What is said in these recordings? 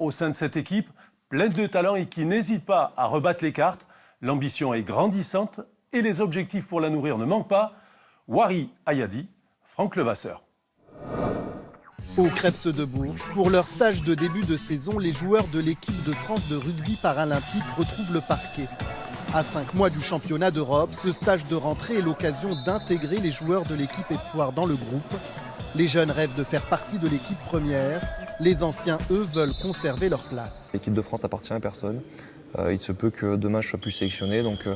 au sein de cette équipe, pleine de talent et qui n'hésite pas à rebattre les cartes. L'ambition est grandissante et les objectifs pour la nourrir ne manquent pas. Wari Ayadi, Franck Levasseur. Au Crêpes de Bourges, pour leur stage de début de saison, les joueurs de l'équipe de France de rugby paralympique retrouvent le parquet. À 5 mois du championnat d'Europe, ce stage de rentrée est l'occasion d'intégrer les joueurs de l'équipe espoir dans le groupe. Les jeunes rêvent de faire partie de l'équipe première. Les anciens, eux, veulent conserver leur place. L'équipe de France appartient à personne. Il se peut que demain je sois plus sélectionné, donc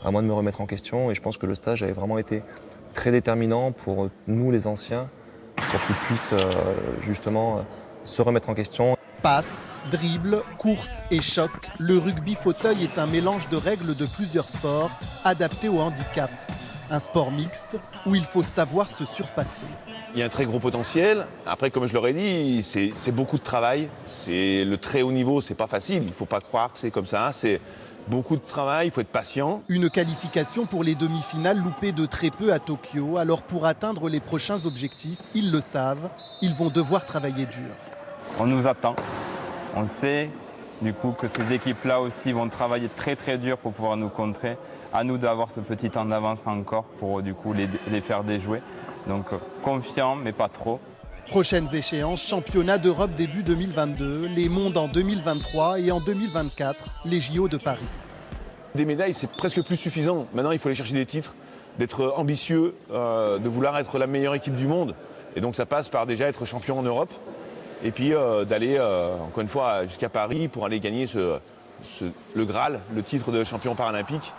à moi de me remettre en question. Et je pense que le stage avait vraiment été très déterminant pour nous, les anciens, pour qu'ils puissent justement se remettre en question. Passe, dribble, course et choc, le rugby fauteuil est un mélange de règles de plusieurs sports adaptés au handicap. Un sport mixte où il faut savoir se surpasser. Il y a un très gros potentiel. Après, comme je l'aurais dit, c'est beaucoup de travail. C'est le très haut niveau, c'est pas facile. Il ne faut pas croire que c'est comme ça. C'est beaucoup de travail, il faut être patient. Une qualification pour les demi-finales loupée de très peu à Tokyo. Alors pour atteindre les prochains objectifs, ils le savent, ils vont devoir travailler dur. On nous attend. On sait du coup que ces équipes-là aussi vont travailler très très dur pour pouvoir nous contrer. À nous d'avoir ce petit temps d'avance encore pour du coup les faire déjouer. Donc confiant mais pas trop. Prochaines échéances, championnat d'Europe début 2022, les mondes en 2023 et en 2024, les JO de Paris. Des médailles, c'est presque plus suffisant. Maintenant, il faut aller chercher des titres, d'être ambitieux, de vouloir être la meilleure équipe du monde. Et donc ça passe par déjà être champion en Europe. Et puis d'aller, encore une fois, jusqu'à Paris pour aller gagner le Graal, le titre de champion paralympique.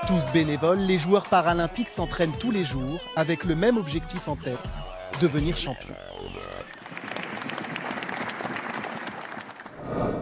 Tous bénévoles, les joueurs paralympiques s'entraînent tous les jours avec le même objectif en tête, devenir champion.